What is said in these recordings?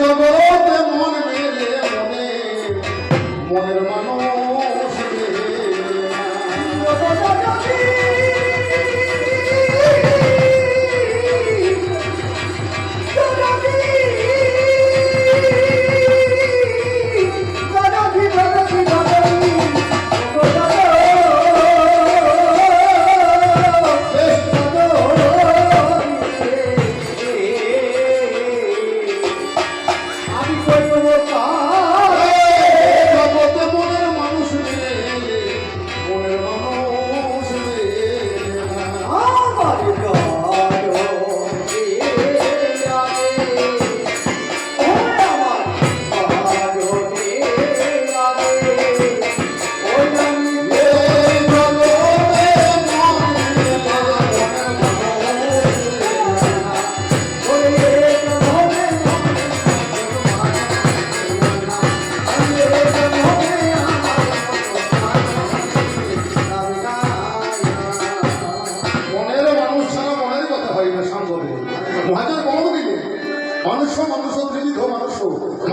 জগতে মন মেলে মনে মনের মানুষ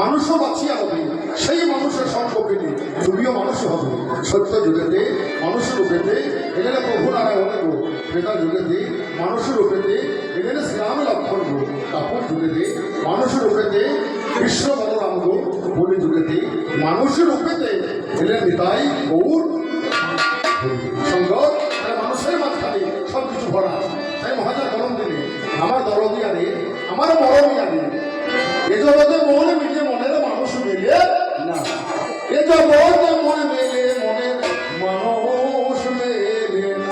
মানুষও বাঁচিয়া হবে সেই মানুষের সঙ্গ পেলে তুমিও মানুষ হবে। সত্য যুগেতে মানুষের রূপেতে এখানে প্রভু নারায়ণ গো, বেতার যুগেতে মানুষের রূপেতে এখানে শ্রীরাম লক্ষণ গো, তাপর যুগেতে মানুষের রূপেতে কৃষ্ণ বলরাম গো, বলি যুগেতে মানুষের রূপেতে এখানে নিতাই গৌর সঙ্গত। মানুষের মাঝখানে সব কিছু ভরা। তাই মহাজার গরম দিনে আমার দরদি আনে, আমার মরমই আনে। এ জগতে মন মিলে মনের মানুষ মিলে না, এ জগতে মন মিলে মনের মানুষ মেলে না।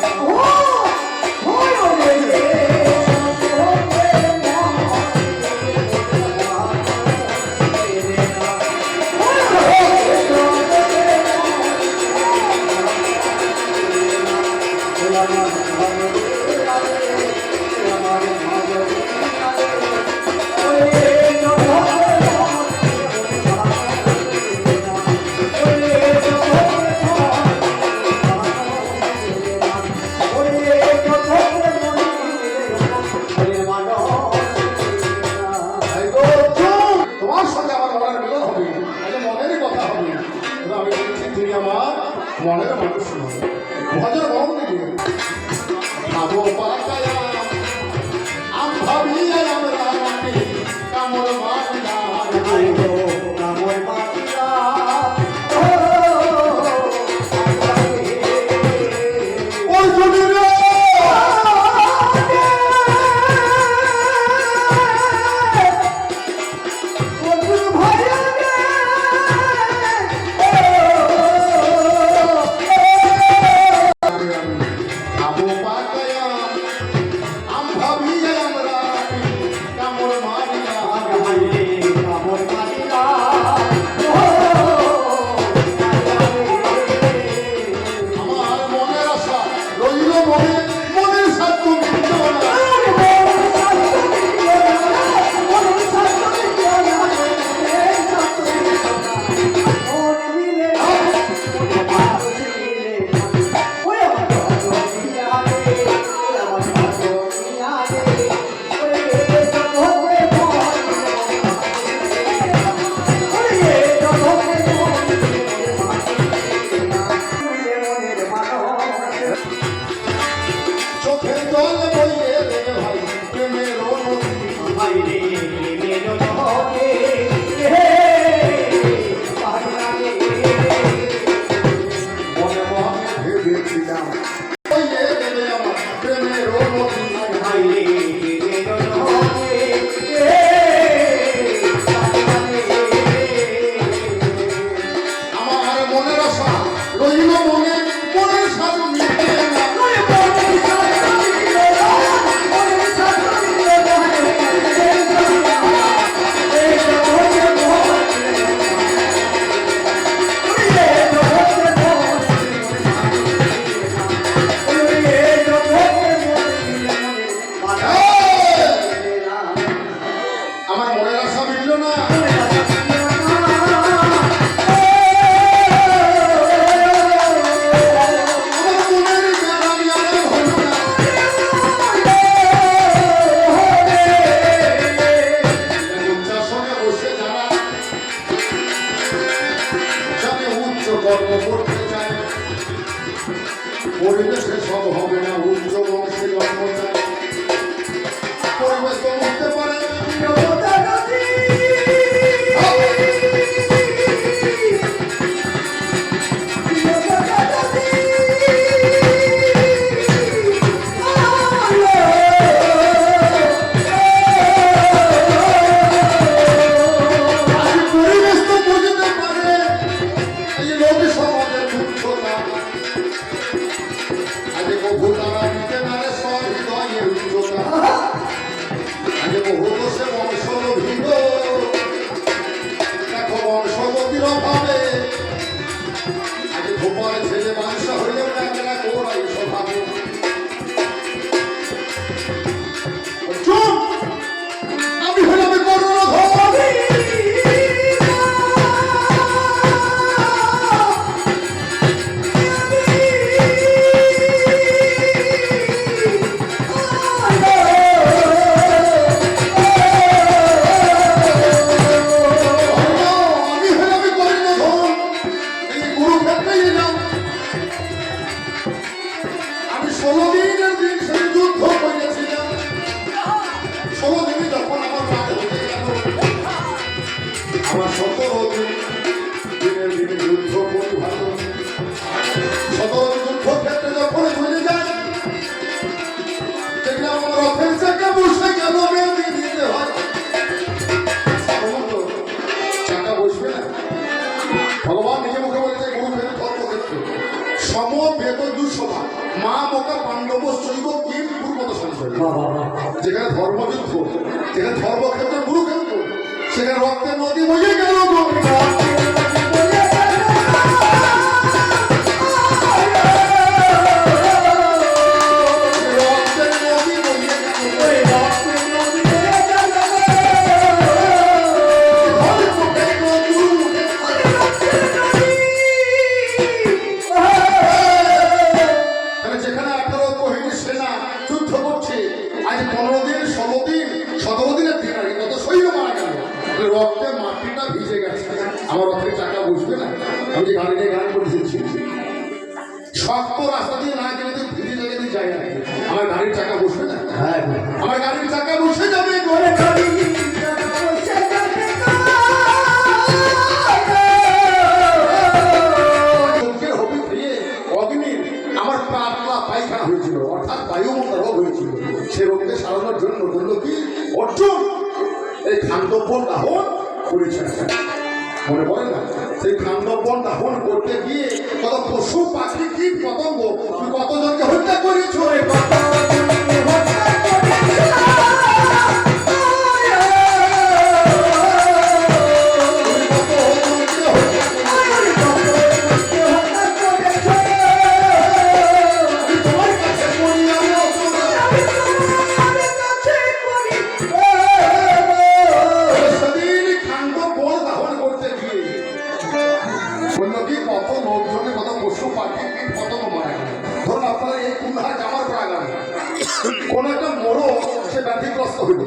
বহু সে বংশ লোভিত, দেখো বংশগতির অভাবে আগে ধোপার ছেলে মাংস হইলেও না কেনা কোরাই স্বভাবে। আমি হইলাম করুণাধর, আমার 17 দিনের দিনে যুদ্ধ করি ভালো। 17 যুদ্ধ ক্ষেত্রে যখন চলে যায় দেখলাম আমার রথের চাকা বসে গেল, বেঁধে দিতে হয়। চাকা বসবে না, ভগবান নিজে মুখে বলেছে গুরুক্ষেত্রে ধর্মক্ষেত্রে সমবেত দুঃসভা মা মোকা পাণ্ডব শৈব কিম পূর্বত সঞ্চয়। যেখানে ধর্মযুদ্ধ, যেখানে ধর্মক্ষেত্র গুরুক্ষেত্র, সেখানে রক্তের নদী বয়ে গেল। যেখানে 18 কোহিনী সেনা যুদ্ধ করছে, আজ 15 দিন 16 দিন 17 দিনের দিন আগে কত সৈন্য মারা গেল, রক্তে মাটিটা ভিজে গেছে। আমার রথের চাকা বসবে না? আমি যে গাড়ি নিয়ে গান করতেছি শক্ত রাস্তা দিয়ে না গেলে তো ভিজে জায়গা দিয়ে যায় না, আমার গাড়ির চাকা বসবে না? হ্যাঁ, আমার গাড়ির চাকা বসে যাবে। ঘরে গাড়ি আমার পাতলা পায়খানা হয়েছিল, অর্থাৎ বায়ুমন্ডল রোগ হয়েছিল। সে রোগকে সারানোর জন্য বললো কি অর্জুন এই খান্দব্য দাহন করেছে। মনে পড়ে না? সেই খান্দব্য দাহন করতে গিয়ে কত পশু পাখি কীট পতঙ্গ তুমি কতজনকে হত্যা করেছো। কোন একটা মোড় সে ব্যাধিগ্রস্ত হইল,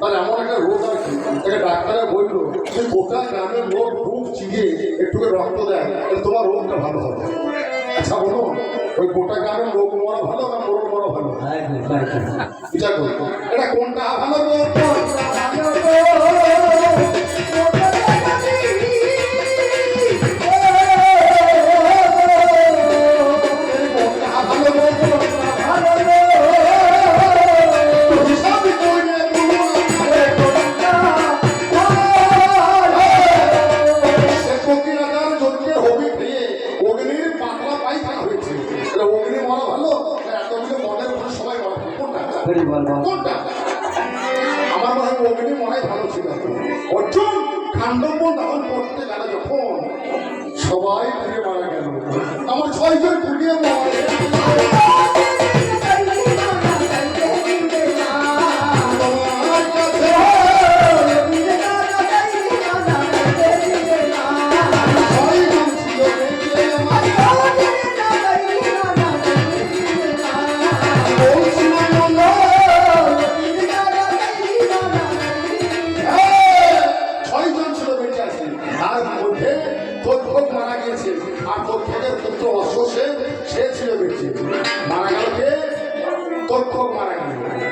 তার এমন একটা রোগ আর কি, তাকে ডাক্তারে বললো যে গোটা গ্রামের লোক বুক চিয়ে একটু রক্ত দেয়, তোমার রোগটা ভালো হবে। আচ্ছা বলো, ওই গোটা গ্রামের লোক মরা ভালো না মোড় মরা ভালো? বিচার করবো এটা কোনটা ভালো? আমার মনে হয় অগ্নি মনে ভালো ছিল। অর্জুন খান্দব্য দাহন করতে গেল যখন সবাই পুড়িয়ে মারা গেল, আমার 6 জন পুড়িয়ে মারা গেল।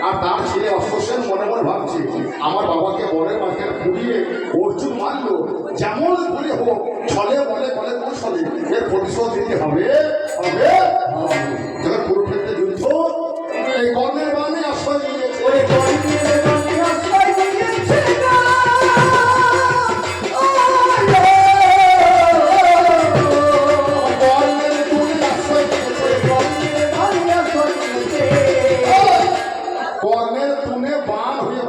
আর তার ছেলে অশ্বসেন মনে মনে ভাবছে আমার বাবাকে বনের মাঝখানে পুড়িয়ে অর্জুন মারলো, যেমন করে হোক ছলে বলে বলে কৌশলে এর প্রতিশোধ দিতে হবে। যখন কুরুক্ষেত্রে যুদ্ধ এই কর্ণের বাণী আশ্রয় নিয়েছে, কর্ণের তুনে বান হয়ে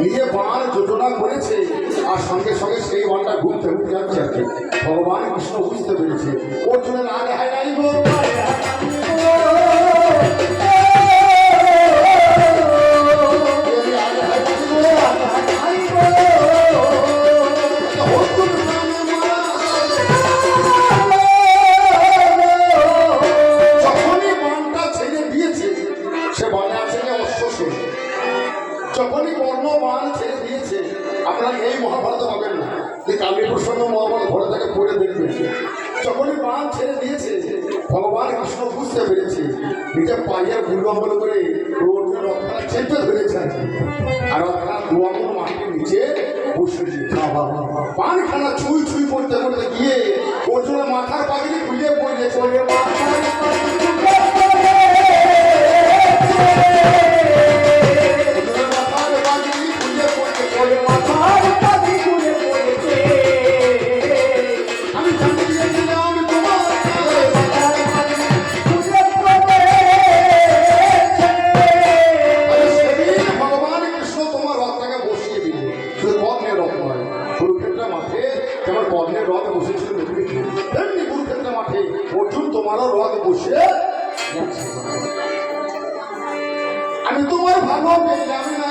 নিয়ে বান যোজনা করেছে, আর সঙ্গে সঙ্গে সেই বানটা ঘুরতে ঘুরতে যাচ্ছে আর কি। ভগবান কৃষ্ণ বুঝতে পেরেছে অর্জুনের আগে হায় নাই গো যখনই কর্ণ বান ছেড়ে দিয়েছে, আপনারা এই মহাভারত পাবেন না, যে কালী প্রসন্ন মহাভারত ঘরে থেকে পড়ে দেখবেন। যখনই বান ছেড়ে দিয়েছে, ভগবান কৃষ্ণ বুঝতে পেরেছে নিজের পায়ের দুর্গম্বল করে অর্জুনের রথখানা চেপে ধরেছেন, আর রথখানা দু আঙুল মাটির নিচে বসে দিয়ে পানখানা ছুঁই ছুঁই করতে করতে গিয়ে অর্জুনের মাথার পাগড়ি খুলে পড়ে চলে আমি তোমার ভালো পেলাম না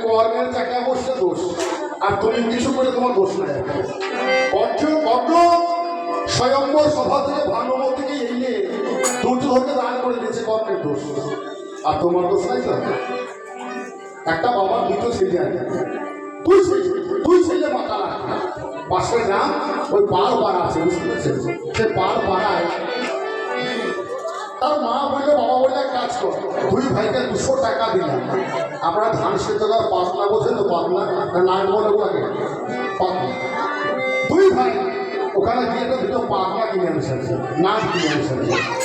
কর্মের চাকা বসে দোষ, আর তুমি কিছু করে তোমার দোষ নাই। স্বয়ম্বর সভা থেকে ভানুমতিকে এনে দুর্যোধনকে দান করে দিয়েছে, কর্মের দোষ, আর তোমার দোষ নাই তো। একটা বাবার দুটো ছেলে আছে, দুই ছেলে মাথা রাখে, পাশের নাম ওই পাল পাড়া আছে, বুঝতে পেরেছেন? সে পাল পাড়ায় তার মা বললে বাবা বললে কাজ কর, দুই ভাইকে 200 টাকা দিলাম। আপনারা ধান সেদ্ধ করা পাতলা বোঝেন তো, পাতলা না বলে লাগে পাতলা। দুই ভাই ওখানে গিয়ে তো দুটো পাতলা কিনে আনছে, নাচ কিনে আনছে।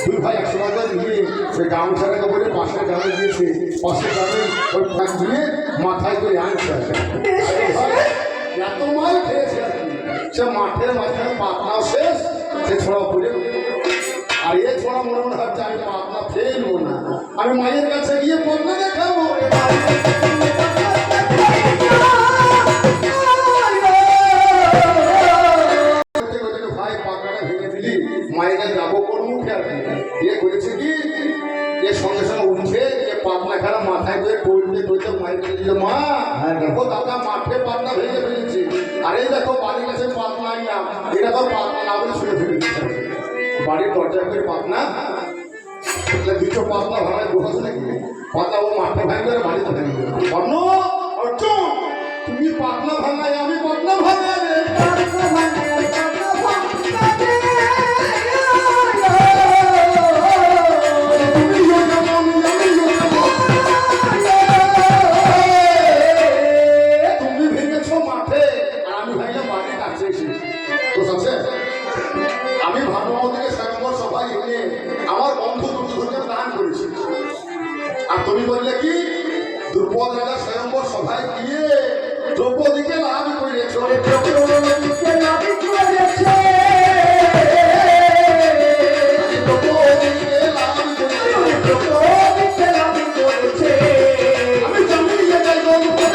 দুই ভাই 100 টাকা দিয়ে সে গামছাটাকে বলে পাশের গ্রামে গিয়েছে, পাশের গ্রামে ওই ফাঁক দিয়ে মাথায় করে আনছে। এত মাল খেয়েছে আর কি, সে মাঠের মাঝখানে পাতলাও শেষ, সে ছোড়া পড়ে। আর এ ছোড়া মনে মনে ভাবছে আমি পাতলা ফেলবো না, আমি মায়ের কাছে গিয়ে পড়লে দেখাবো। ভাই পাতলাটা ভেঙে দিলি, মায়ের যাবো কোন মুখে আর কি। এ করেছে কি, এ সঙ্গে সঙ্গে উঠে পাতলা খারাপ মাথায় করে টলতে টলতে মায়ের কাছে দিল, মা দেখো দাদা মাঠে পাতলা ভেঙে ফেলেছে, আর এই দেখো বাড়ির কাছে পাতলা আনলাম, এটা তো পাতলা না বলে ছুঁড়ে ফেলে দিচ্ছে। বাড়ির দরজায় করে পাতলা দুটো পাতলা ভাড়ায় বসে নাকি, পাতলা ও মাঠে ভাঙবে আর বাড়িতে ভাঙবে। অন্য অর্জুন তুমি পাতলা ভাঙায়, আমি পাতলা ভাঙায় বললে কি দ্রৌপদ রাজা স্বয়ম্বর সভায় গিয়ে দ্রৌপদীকে লাভ করেছে, আমি জানিয়ে যাই দ্রৌপদ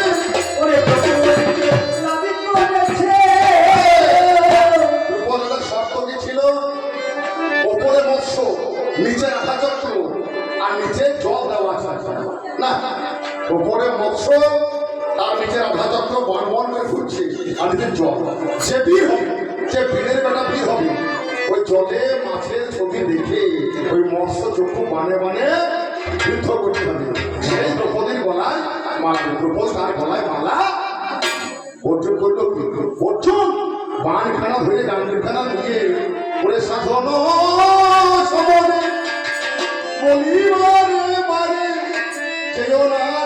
রাজার শর্ত কি ছিল, ওপরে মৎস্য, নিচে আধাচক্র, আর নিচে জল দেওয়া আছে না। ওপরে মৎস্য, তার নিচে আধাচক্র বন বন করে ঘুরছে, আর নিচে জল। যে বীর হবে, যে বীরের বেটা বীর হবে, ওই জলে মাছের ছবি দেখে ওই মৎস্য চক্ষু বানে বানে যুদ্ধ করতে হবে। সেই দ্রৌপদীর গলায় মালা, দ্রৌপদ তার গলায় মালা। অর্জুন করলো কি, অর্জুন বানখানা ধরে গান্ধীখানা নিয়ে